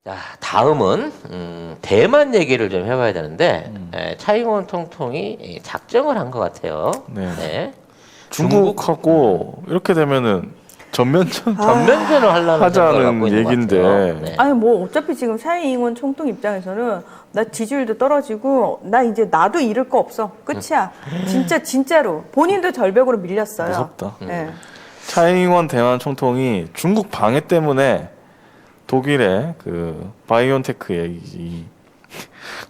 자, 다음은 대만 얘기를 좀 해봐야 되는데 차이원 통통이 작정을 한 것 같아요. 네. 네. 중국하고 이렇게 되면은 전면전을 하려는 생각을 갖고 하자는 있는 것 얘긴데. 같아요. 네. 아니 뭐 어차피 지금 차이잉원 총통 입장에서는 나 지지율도 떨어지고 나 이제 나도 잃을 거 없어 끝이야. 진짜로 본인도 절벽으로 밀렸어요. 무섭다. 네. 차이잉원 대만 총통이 중국 방해 때문에 독일의 그 바이온테크의 이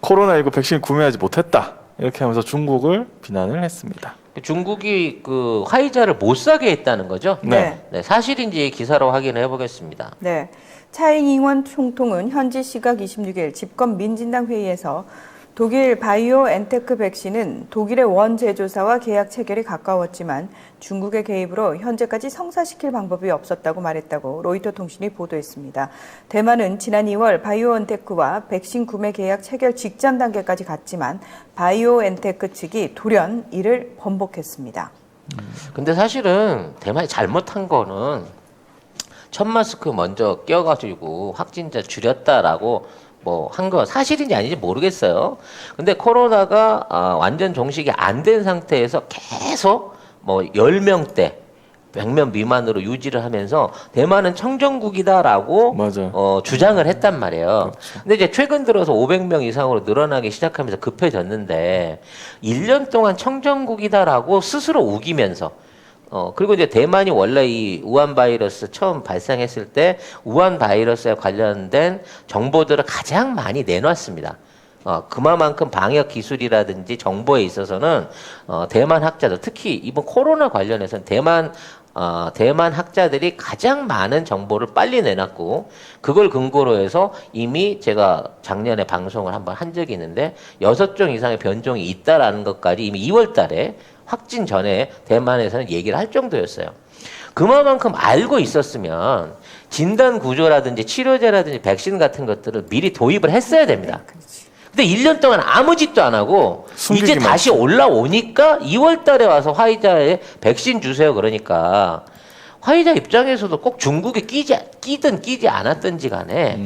코로나19 백신 구매하지 못했다 이렇게 하면서 중국을 비난을 했습니다. 중국이 그 화이자를 못 사게 했다는 거죠? 네. 네, 사실인지 기사로 확인해 보겠습니다. 네. 차이잉원 총통은 현지 시각 26일 집권 민진당 회의에서 독일 바이오엔테크 백신은 독일의 원 제조사와 계약 체결이 가까웠지만 중국의 개입으로 현재까지 성사시킬 방법이 없었다고 말했다고 로이터 통신이 보도했습니다. 대만은 지난 2월 바이오엔테크와 백신 구매 계약 체결 직전 단계까지 갔지만 바이오엔테크 측이 돌연 이를 번복했습니다. 근데 사실은 대만이 잘못한 거는 첫 마스크 먼저 껴가지고 확진자 줄였다라고 뭐 한 거 사실인지 아닌지 모르겠어요. 근데 코로나가 완전 종식이 안 된 상태에서 계속 뭐 10명대 100명 미만으로 유지를 하면서 대만은 청정국이다라고 맞아요. 주장을 했단 말이에요. 근데 이제 최근 들어서 500명 이상으로 늘어나기 시작하면서 급해졌는데 1년 동안 청정국이다라고 스스로 우기면서 그리고 이제 대만이 원래 이 우한 바이러스 처음 발생했을 때 우한 바이러스에 관련된 정보들을 가장 많이 내놨습니다. 그만큼 방역 기술이라든지 정보에 있어서는 대만 학자들 특히 이번 코로나 관련해서는 대만 학자들이 가장 많은 정보를 빨리 내놨고 그걸 근거로 해서 이미 제가 작년에 방송을 한번 한 적이 있는데 6종 이상의 변종이 있다라는 것까지 이미 2월 달에 확진 전에 대만에서는 얘기를 할 정도였어요. 그만큼 알고 있었으면 진단 구조라든지 치료제라든지 백신 같은 것들을 미리 도입을 했어야 됩니다. 근데 1년 동안 아무 짓도 안 하고 이제 다시 올라오니까 2월 달에 와서 화이자에 백신 주세요 그러니까 화이자 입장에서도 꼭 중국에 끼든 끼지 않았든지 간에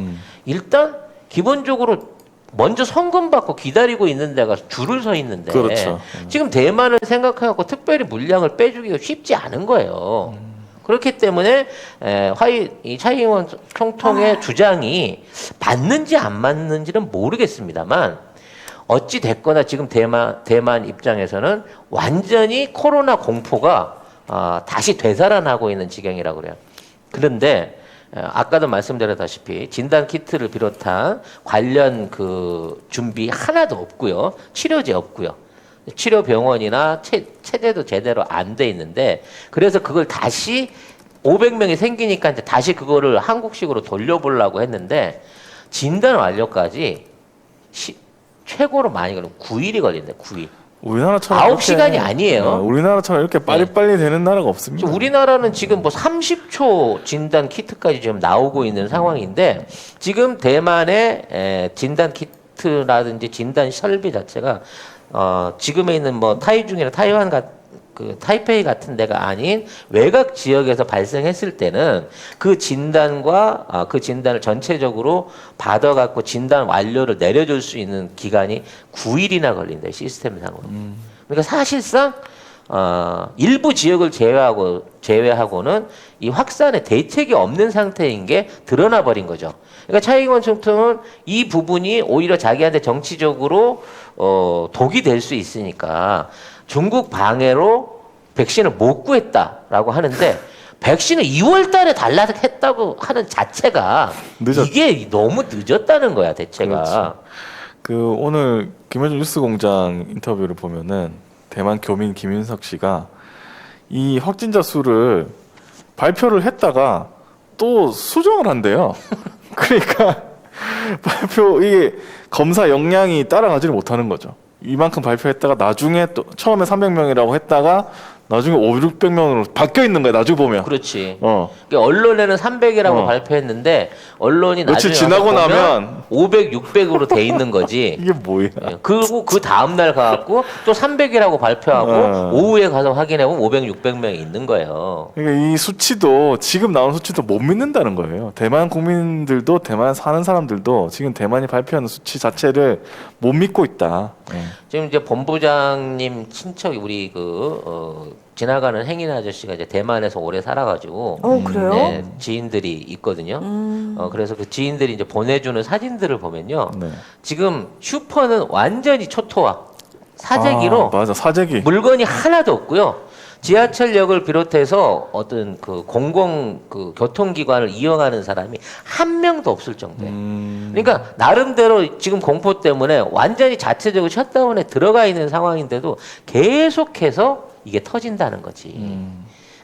일단 기본적으로 먼저 성금 받고 기다리고 있는 데가 줄을 서 있는데 그렇죠. 지금 대만을 생각해갖고 특별히 물량을 빼주기가 쉽지 않은 거예요. 그렇기 때문에 이 차이잉원 총통의 주장이 맞는지 안 맞는지는 모르겠습니다만 어찌 됐거나 지금 대만 입장에서는 완전히 코로나 공포가 다시 되살아나고 있는 지경이라고 그래요. 그런데 아까도 말씀드렸다시피 진단 키트를 비롯한 관련 그 준비 하나도 없고요. 치료제 없고요. 치료 병원이나 체제도 제대로 안 돼 있는데 그래서 그걸 다시 500명이 생기니까 이제 다시 그거를 한국식으로 돌려보려고 했는데 진단 완료까지 최고로 많이 걸리면 9일이 걸린대. 9일. 우리나라처럼 9시간이 아니에요. 우리나라처럼 이렇게 빨리빨리 되는 나라가 없습니다. 우리나라는 지금 뭐 30초 진단 키트까지 지금 나오고 있는 상황인데 지금 대만의 진단 키트라든지 진단 설비 자체가 지금에 있는 뭐 타이중이나 타이완 그 타이페이 같은 데가 아닌 외곽 지역에서 발생했을 때는 그 진단과 그 진단을 전체적으로 받아갖고 진단 완료를 내려줄 수 있는 기간이 9일이나 걸린다 시스템상으로. 그러니까 사실상 일부 지역을 제외하고는 이 확산에 대책이 없는 상태인 게 드러나 버린 거죠. 그러니까 차이잉원 총통은 이 부분이 오히려 자기한테 정치적으로 독이 될 수 있으니까 중국 방해로 백신을 못 구했다라고 하는데 백신을 2월 달에 달라고 했다고 하는 자체가 이게 너무 늦었다는 거야, 대체가. 그렇지. 그 오늘 김현준 뉴스공장 인터뷰를 보면은 대만 교민 김윤석 씨가 이 확진자 수를 발표를 했다가 또 수정을 한대요. 그러니까 이게 검사 역량이 따라가지를 못하는 거죠. 이만큼 발표했다가 나중에 또 처음에 300명이라고 했다가 나중에 500~600명으로 바뀌어 있는 거야. 나중에 보면. 그렇지. 그러니까 언론에는 300이라고 발표했는데 언론이 며칠 나중에 지나고 나면 500, 600으로 돼 있는 거지. 이게 뭐야? 그리고 그 다음 날 가갖고 또 300이라고 발표하고 어. 오후에 가서 확인해보면 500, 600명이 있는 거예요. 그러니까 이 수치도 지금 나온 수치도 못 믿는다는 거예요. 대만 국민들도 대만 사는 사람들도 지금 대만이 발표하는 수치 자체를 못 믿고 있다. 지금 이제 본부장님 친척이 우리 지나가는 행인 아저씨가 이제 대만에서 오래 살아가지고 그래요? 네, 지인들이 있거든요. 그래서 그 지인들이 이제 보내주는 사진들을 보면요. 네. 지금 슈퍼는 완전히 초토화. 사재기로 맞아 사재기. 물건이 하나도 없고요. 지하철역을 비롯해서 어떤 그 공공 그 교통기관을 이용하는 사람이 한 명도 없을 정도예요. 그러니까 나름대로 지금 공포 때문에 완전히 자체적으로 셧다운에 들어가 있는 상황인데도 계속해서 이게 터진다는 거지.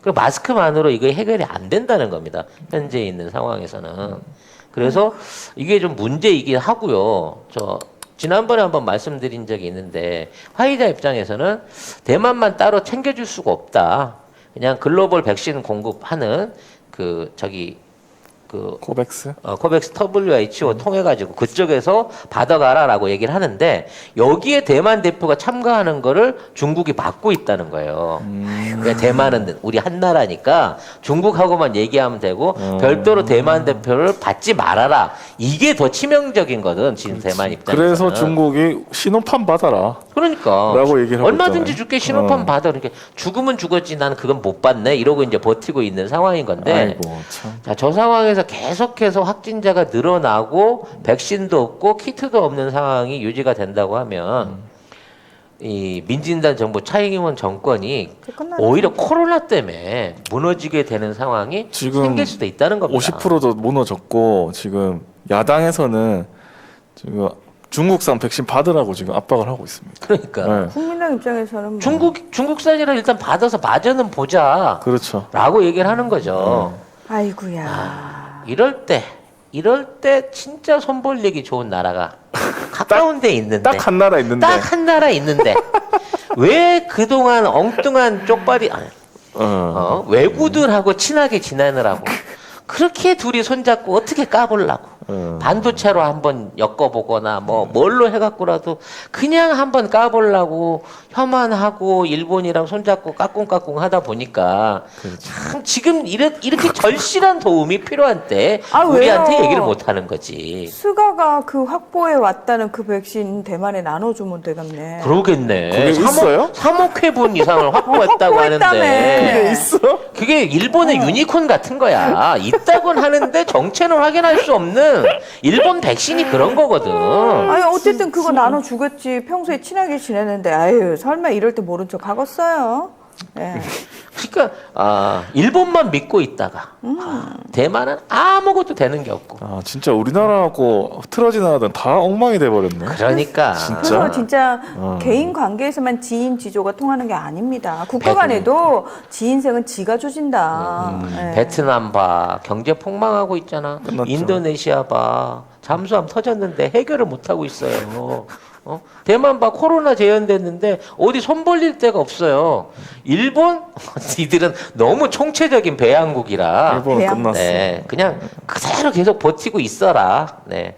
그리고 마스크만으로 이게 해결이 안 된다는 겁니다. 현재 있는 상황에서는. 그래서 이게 좀 문제이긴 하고요. 지난번에 한번 말씀드린 적이 있는데 화이자 입장에서는 대만만 따로 챙겨줄 수가 없다. 그냥 글로벌 백신 공급하는 코백스. 코백스 WHO 통해가지고 그쪽에서 받아가라라고 얘기를 하는데 여기에 대만 대표가 참가하는 거를 중국이 막고 있다는 거예요. 그러니까 대만은 우리 한 나라니까 중국하고만 얘기하면 되고 별도로 대만 대표를 받지 말아라. 이게 더 치명적인 거든 지금 대만 입장에서는. 그래서 중국이 신호판 받아라. 그러니까 라고 얘기를 하고 얼마든지 있잖아요. 줄게 신호판 받아. 그러니까 죽으면 죽었지 나는 그건 못 받네. 이러고 이제 버티고 있는 상황인 건데. 아이고 참. 자, 저 상황에서 계속해서 확진자가 늘어나고 백신도 없고 키트도 없는 상황이 유지가 된다고 하면 이 민진당 정부 차이잉원 정권이 끝나네. 오히려 코로나 때문에 무너지게 되는 상황이 지금 생길 수도 있다는 겁니다. 50%도 무너졌고 지금 야당에서는 지금 중국산 백신 받으라고 지금 압박을 하고 있습니다. 그러니까 네. 국민당 입장에서는 뭐. 중국산이라 일단 받아서 맞아는 보자. 그렇죠. 라고 얘기를 하는 거죠. 아이고야. 이럴 때 진짜 손 벌리기 좋은 나라가 가까운 데 있는데 딱 한 나라 있는데. 딱 한 나라 있는데 왜 그동안 엉뚱한 쪽발이 외구들하고 친하게 지내느라고 그렇게 둘이 손잡고 어떻게 까보려고 반도체로 한번 엮어보거나 뭘로 해갖고라도 그냥 한번 까보려고 혐한하고 일본이랑 손잡고 까꿍까꿍 하다 보니까 참 지금 이렇게 절실한 도움이 필요한 때 우리한테 왜요? 얘기를 못하는 거지. 스가가 그 확보해 왔다는 그 백신 대만에 나눠주면 되겠네. 그러겠네. 그게 있어요? 3억 회분 이상을 확보했다고 확보했다며. 하는데 그게 있어? 그게 일본의 유니콘 같은 거야. 있다곤 하는데 정체는 확인할 수 없는 일본 백신이 그런 거거든. 아니 어쨌든 그거 나눠주겠지. 평소에 친하게 지내는데 아유 설마 이럴 때 모른 척 하겠어요. 예. 그러니까 일본만 믿고 있다가 대만은 아무것도 되는 게 없고. 아 진짜 우리나라하고 틀어진 나라들은 다 엉망이 돼버렸네. 그러니까 그래서 진짜 개인 관계에서만 지인 지조가 통하는 게 아닙니다. 국가 간에도 지인생은 지가 조진다. 예. 베트남 봐 경제 폭망하고 있잖아. 끝났죠. 인도네시아 봐 잠수함 터졌는데 해결을 못 하고 있어요. 대만 봐 코로나 재현됐는데 어디 손 벌릴 데가 없어요. 일본 이들은 너무 총체적인 배양국이라. 일본은 대양. 끝났어. 네, 그냥 그대로 계속 버티고 있어라. 네,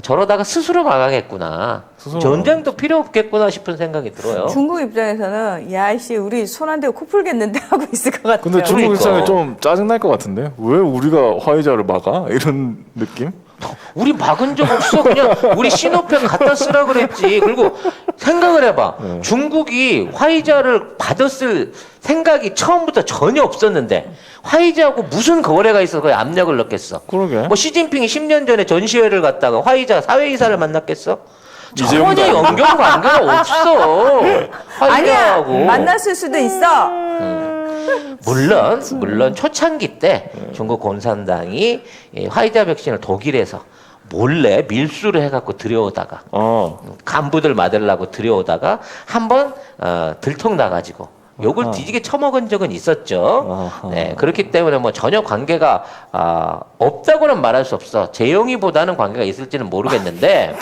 저러다가 스스로 망하겠구나. 스스로 전쟁도 필요 없겠구나 싶은 생각이 들어요. 중국 입장에서는 야이씨 우리 손 안 대고 코 풀겠는데 하고 있을 것 같아요. 근데 중국 그러니까. 입장에 좀 짜증 날 것 같은데 왜 우리가 화이자를 막아? 이런 느낌? 우리 막은 적 없어. 그냥 우리 시노팩 갖다 쓰라 그랬지. 그리고 생각을 해봐. 중국이 화이자를 받았을 생각이 처음부터 전혀 없었는데 화이자하고 무슨 거래가 있어서 거에 압력을 넣겠어. 그러게. 뭐 시진핑이 10년 전에 전시회를 갔다가 화이자 사회이사를 만났겠어? 이재용도 전혀 아니고. 연결관계가 없어. 아니야 화이자하고. 만났을 수도 있어. 물론 초창기 때 중국 공산당이 이 화이자 백신을 독일에서 몰래 밀수를 해갖고 들여오다가 간부들 맞으려고 들여오다가 한번 들통 나가지고 욕을 뒤지게 처먹은 적은 있었죠. 네, 그렇기 때문에 뭐 전혀 관계가 없다고는 말할 수 없어. 재용이보다는 관계가 있을지는 모르겠는데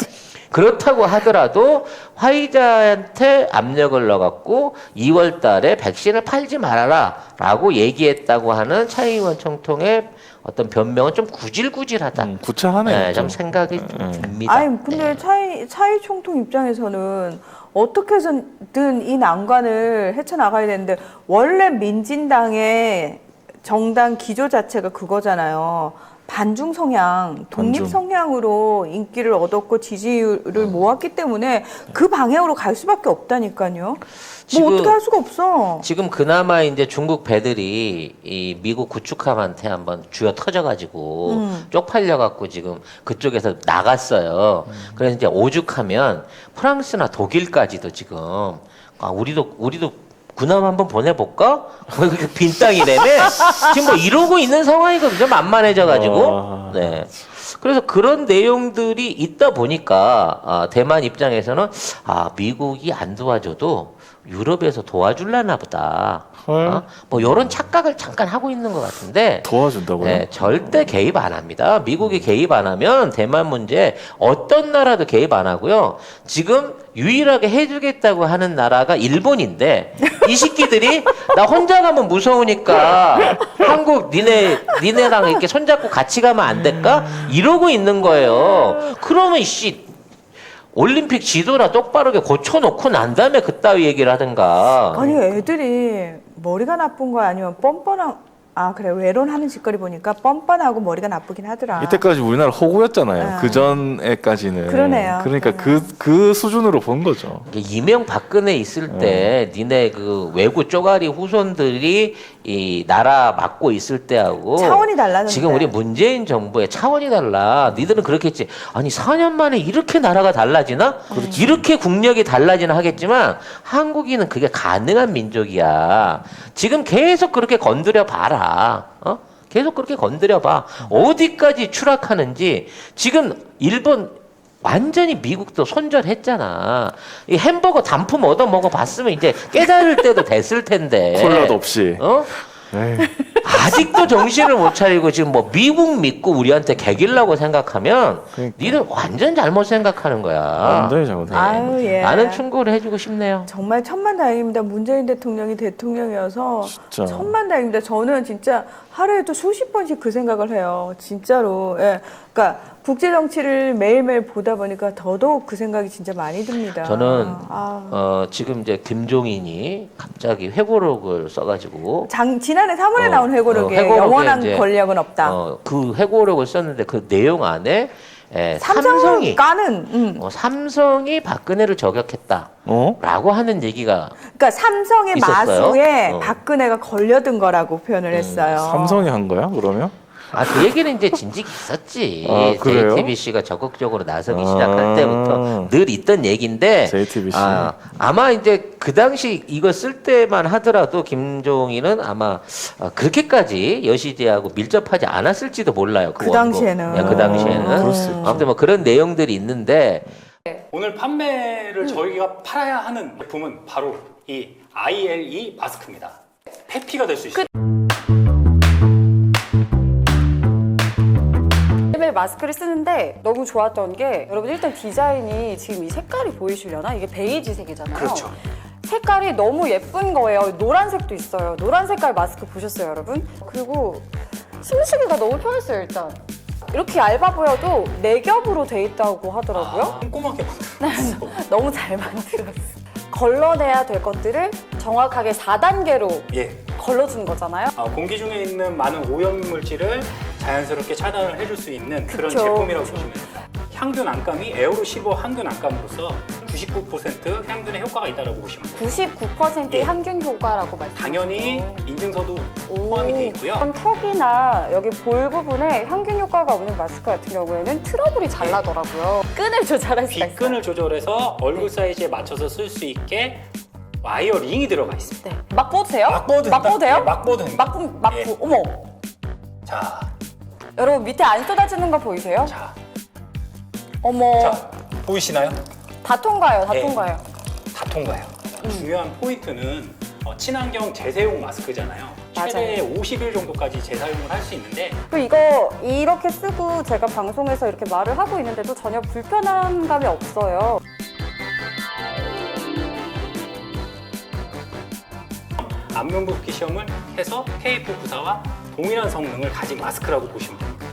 그렇다고 하더라도 화이자한테 압력을 넣어갖고 2월 달에 백신을 팔지 말아라 라고 얘기했다고 하는 차이잉원 총통의 어떤 변명은 좀 구질구질하다. 구차하네요. 네, 좀 좀. 생각이 듭니다. 아니 근데 네. 차이 총통 입장에서는 어떻게 해서든 이 난관을 헤쳐나가야 되는데 원래 민진당의 정당 기조 자체가 그거잖아요. 반중 성향, 독립 반중. 성향으로 인기를 얻었고 지지율을 모았기 때문에 그 방향으로 갈 수밖에 없다니까요. 지금- 뭐 어떻게 할 수가 없어. 지금 그나마 이제 중국 배들이 이 미국 구축함한테 한번 쥐어 터져가지고 쪽팔려갖고 지금 그쪽에서 나갔어요. 그래서 이제 오죽하면 프랑스나 독일까지도 지금 우리도 군함 한번 보내볼까? 그렇게 빈 땅이라며 지금 뭐 이러고 있는 상황이거든요. 만만해져가지고. 와. 네. 그래서 그런 내용들이 있다 보니까 대만 입장에서는 미국이 안 도와줘도 유럽에서 도와줄라나 보다. 헐. 뭐 이런 착각을 잠깐 하고 있는 것 같은데 도와준다고요? 네, 절대 개입 안 합니다. 미국이 개입 안 하면 대만 문제 어떤 나라도 개입 안 하고요. 지금 유일하게 해주겠다고 하는 나라가 일본인데 이 새끼들이 나 혼자 가면 무서우니까 한국 니네랑 이렇게 손잡고 같이 가면 안 될까? 이러고 있는 거예요. 그러면 올림픽 지도나 똑바르게 고쳐놓고 난 다음에 그따위 얘기를 하든가. 아니 애들이 머리가 나쁜 거 아니면 뻔뻔한 그래 외론하는 짓거리 보니까 뻔뻔하고 머리가 나쁘긴 하더라. 이때까지 우리나라 호구였잖아요. 아. 그 전에까지는. 그러네요. 그러니까 그 수준으로 본 거죠. 이명박근혜 있을 때 니네 그 외구 쪼가리 후손들이 이 나라 맡고 있을 때하고 차원이 달라졌는데. 지금 우리 문재인 정부의 차원이 달라. 니들은 그렇게 했지. 아니 4년 만에 이렇게 나라가 달라지나? 이렇게 국력이 달라지나 하겠지만 한국인은 그게 가능한 민족이야. 지금 계속 그렇게 건드려 봐라. 계속 그렇게 건드려 봐. 어디까지 추락하는지. 지금 일본 완전히 미국도 손절했잖아. 이 햄버거 단품 얻어 먹어 봤으면 이제 깨달을 때도 됐을 텐데. 콜라도 없이. 에이. 아직도 정신을 못 차리고 지금 뭐 미국 믿고 우리한테 개길라고 생각하면 그러니까. 니들 완전 잘못 생각하는 거야. 완전히 잘못했네. 아유 예. 나는 충고를 해주고 싶네요. 정말 천만다행입니다. 문재인 대통령이 대통령이어서 진짜. 천만다행입니다. 저는 진짜 하루에도 수십 번씩 그 생각을 해요. 진짜로. 예. 그러니까 국제 정치를 매일매일 보다 보니까 더더욱 그 생각이 진짜 많이 듭니다. 저는 아. 지금 이제 김종인이 갑자기 회고록을 써가지고 지난해 3월에 나온 회고록에 회고록에 영원한 이제, 권력은 없다. 그 회고록을 썼는데 그 내용 안에 삼성을 삼성이 까는. 삼성이 박근혜를 저격했다. 어? 라고 하는 얘기가 그러니까 삼성의 있었어요? 마수에 어. 박근혜가 걸려든 거라고 표현을 했어요. 삼성이 한 거야, 그러면? 그 얘기는 이제 진즉 있었지. 그래요? JTBC가 적극적으로 나서기 아. 시작할 때부터 늘 있던 얘기인데 JTBC. 아마 이제 그 당시 이거 쓸 때만 하더라도 김종인은 아마 그렇게까지 여시대하고 밀접하지 않았을지도 몰라요. 그 당시에는. 네, 그 당시에는. 그럴 수 있죠. 아무튼 뭐 그런 내용들이 있는데 오늘 판매를 저희가 팔아야 하는 제품은 바로 이 ILE 마스크입니다. 회피가 될 수 있어요. 매일 마스크를 쓰는데 너무 좋았던 게 여러분 일단 디자인이 지금 이 색깔이 보이시려나? 이게 베이지색이잖아요. 그렇죠. 색깔이 너무 예쁜 거예요. 노란색도 있어요. 노란 색깔 마스크 보셨어요, 여러분? 그리고 숨쉬기가 너무 편했어요, 일단. 이렇게 얇아 보여도 4겹으로 돼 있다고 하더라고요. 꼼꼼하게 만들었어. 너무 잘 만들었어. 걸러내야 될 것들을 정확하게 4단계로 예. 걸러준 거잖아요. 공기 중에 있는 많은 오염 물질을 자연스럽게 차단을 해줄 수 있는 그런 그쵸, 제품이라고 그쵸. 보시면 됩니다. 향균 안감이 에어로 15 향균 안감으로서 99% 향균의 효과가 있다고 보시면 돼요. 99%의 예. 향균 효과라고 말씀하셨죠. 당연히 인증서도 포함이 되어 있고요. 이런 턱이나 여기 볼 부분에 향균 효과가 없는 마스크 같은 경우에는 트러블이 잘 나더라고요. 끈을 조절할 수가 있어요. 빗끈을 조절해서 얼굴 사이즈에 맞춰서 쓸 수 있게 와이어 링이 들어가 있습니다. 네. 막 뻗도 돼요? 막 뻗어도 된다. 막 뻗어도 돼요? 예, 막 뻗어도 됩니다. 막 예. 어머. 자, 여러분 밑에 안 쏟아지는 거 보이세요? 자, 어머. 자, 보이시나요? 다 통과해요. 다 예. 통과해요. 다 통과해요. 중요한 포인트는 친환경 재사용 마스크잖아요. 최대 50일 정도까지 재사용을 할 수 있는데 그리고 이거 이렇게 쓰고 제가 방송에서 이렇게 말을 하고 있는데도 전혀 불편한 감이 없어요. 안면 붓기 시험을 해서 KF94와 동일한 성능을 가진 마스크라고 보시면 됩니다.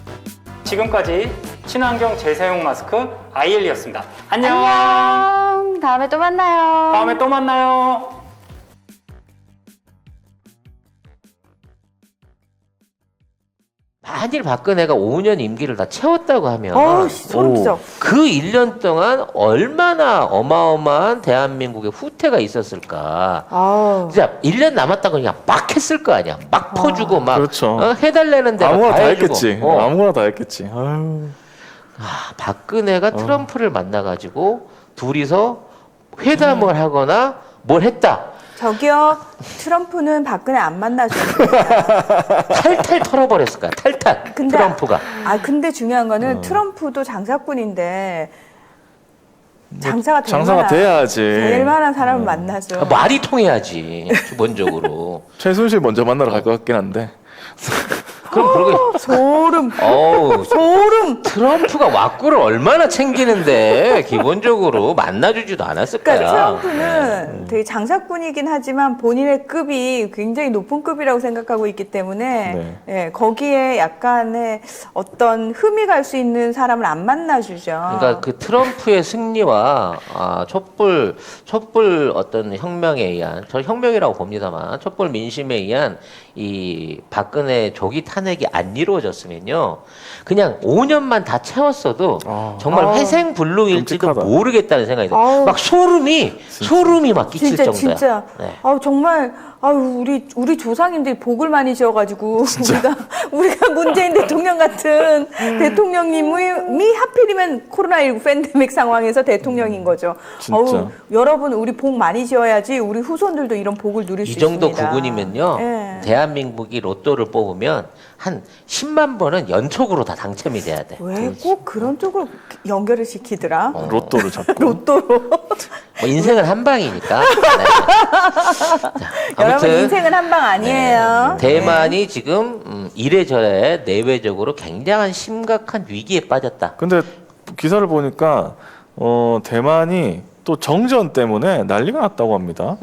지금까지 친환경 재사용 마스크 아이엘리였습니다. 안녕. 안녕. 다음에 또 만나요. 다음에 또 만나요. 만일 박근혜가 5년 임기를 다 채웠다고 하면 소름 끼쳐. 그 1년 동안 얼마나 어마어마한 대한민국의 후퇴가 있었을까. 아우. 진짜 1년 남았다고 그냥 막 했을 거 아니야. 막 퍼주고 막 그렇죠. 해달라는 대로 아무거나 다 해주고. 했겠지. 아무거나 다 했겠지. 아유. 박근혜가 트럼프를 만나가지고 둘이서 회담을 하거나 뭘 했다. 저기요, 트럼프는 박근혜 안 만나줘요. 탈탈 털어버렸을 거야. 탈탈. 트럼프가. 근데 중요한 거는 트럼프도 장사꾼인데 장사가 장사가 돼야지. 될 만한 사람을 만나죠. 말이 통해야지. 기본적으로. 최순실 먼저 만나러 갈 것 같긴 한데. 그럼 그러게. 소름. 어우, 소름. 트럼프가 왁구를 얼마나 챙기는데 기본적으로 만나주지도 않았을 거야. 그러니까 트럼프는 되게 장사꾼이긴 하지만 본인의 급이 굉장히 높은 급이라고 생각하고 있기 때문에 예, 거기에 약간의 어떤 흠이 갈 수 있는 사람을 안 만나주죠. 그러니까 그 트럼프의 승리와 촛불 어떤 혁명에 의한, 저 혁명이라고 봅니다만 촛불 민심에 의한 이 박근혜 조기 탄핵이 안 이루어졌으면요, 그냥 5년만 다 채웠어도 정말 회생불능일지도 끔찍하다. 모르겠다는 생각이 들어요. 막 소름이 막 끼칠 진짜 정도야. 진짜. 네. 정말 우리 조상님들이 복을 많이 지어가지고 우리가 문재인 대통령 같은 대통령님이 하필이면 코로나19 팬데믹 상황에서 대통령인 거죠. 진짜. 여러분 우리 복 많이 지어야지 우리 후손들도 이런 복을 누릴 수 이 있습니다. 정도 구분이면요, 예. 대한민국이 로또를 뽑으면 한 10만 번은 연속으로 다 당첨이 돼야 돼. 왜 꼭 그런 쪽으로 연결을 시키더라? 로또를 잡고. 로또로. 뭐 인생은 한 방이니까. 네. 자, 여러분 인생은 한 방 아니에요. 대만이 지금 이래저래 내외적으로 굉장한 심각한 위기에 빠졌다. 근데 기사를 보니까 대만이 또 정전 때문에 난리가 났다고 합니다.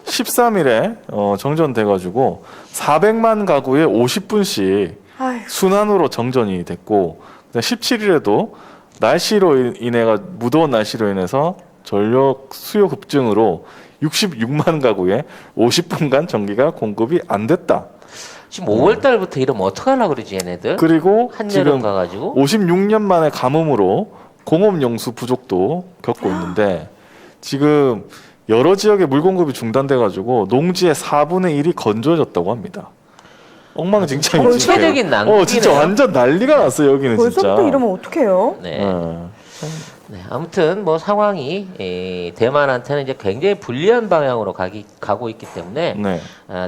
13일에 정전돼가지고 400만 가구에 50분씩 아휴. 순환으로 정전이 됐고, 17일에도 무더운 날씨로 인해서 전력 수요 급증으로 66만 가구에 50분간 전기가 공급이 안 됐다. 지금 5월 달부터 이러면 어떡하려고 그러지 얘네들? 그리고 한여름 지금 가가지고 56년 만에 가뭄으로 공업용수 부족도 겪고 있는데, 지금 여러 지역의 물 공급이 중단돼가지고 농지의 4분의 1이 건조해졌다고 합니다. 엉망진창이지. 전체적인 낭비네요. 진짜 완전 난리가 났어요 여기는 진짜. 벌써부터 이러면 어떡해요? 네. 어. 네, 아무튼 뭐 상황이 대만한테는 이제 굉장히 불리한 방향으로 가고 있기 때문에 네.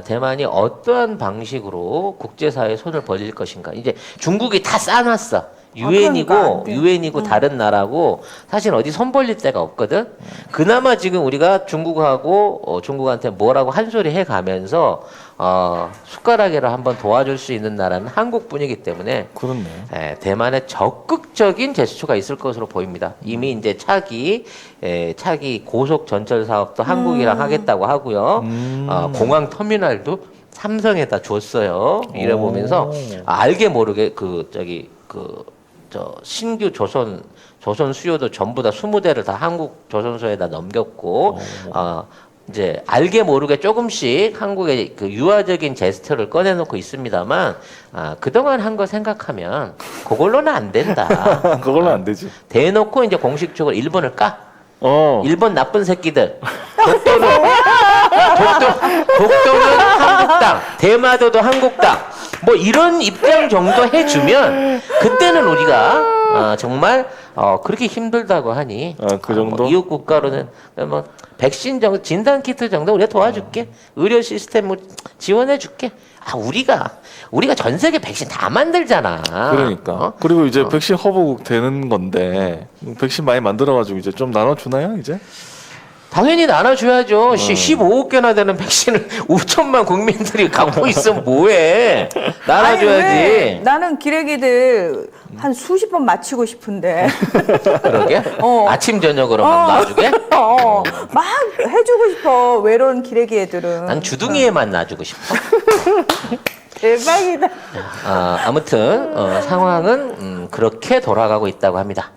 대만이 어떠한 방식으로 국제사회에 손을 벌릴 것인가. 이제 중국이 다 싸놨어. 그러니까. 유엔이고 다른 나라고 사실 어디 손 벌릴 데가 없거든. 그나마 지금 우리가 중국하고 중국한테 뭐라고 한 소리 해가면서 숟가락이라 한번 도와줄 수 있는 나라는 한국뿐이기 때문에 그렇네. 대만의 적극적인 제스처가 있을 것으로 보입니다. 이미 이제 차기 고속 전철 사업도 한국이랑 하겠다고 하고요. 공항 터미널도 삼성에다 줬어요. 이래 보면서 알게 모르게 신규 조선 수요도 전부 다 20대를 다 한국 조선소에다 넘겼고 이제 알게 모르게 조금씩 한국의 그 유화적인 제스처를 꺼내놓고 있습니다만 그동안 한 거 생각하면 그걸로는 안 된다. 그걸로 안 되지. 대놓고 이제 공식적으로 일본을 까. 어. 일본 나쁜 새끼들. 독도는 한국당, 대마도도 한국당. 뭐 이런 입장 정도 해주면 그때는 우리가 정말 그렇게 힘들다고 하니 그 정도? 뭐 이웃 국가로는 뭐 백신 정도, 진단 키트 정도 우리가 도와줄게. 의료 시스템 뭐 지원해줄게. 우리가 전 세계 백신 다 만들잖아. 그러니까. 그리고 이제 백신 허브국 되는 건데 백신 많이 만들어가지고 이제 좀 나눠주나요 이제? 당연히 나눠줘야죠. 15억 개나 되는 백신을 5천만 국민들이 갖고 있으면 뭐해? 나눠줘야지. 아니, 왜? 나는 기레기들 한 수십 번 맞히고 싶은데. 그러게? 아침 저녁으로 막 놔주게? 막 해주고 싶어. 외로운 기레기 애들은. 난 주둥이에만 놔주고 싶어. 대박이다. 아무튼 상황은 그렇게 돌아가고 있다고 합니다.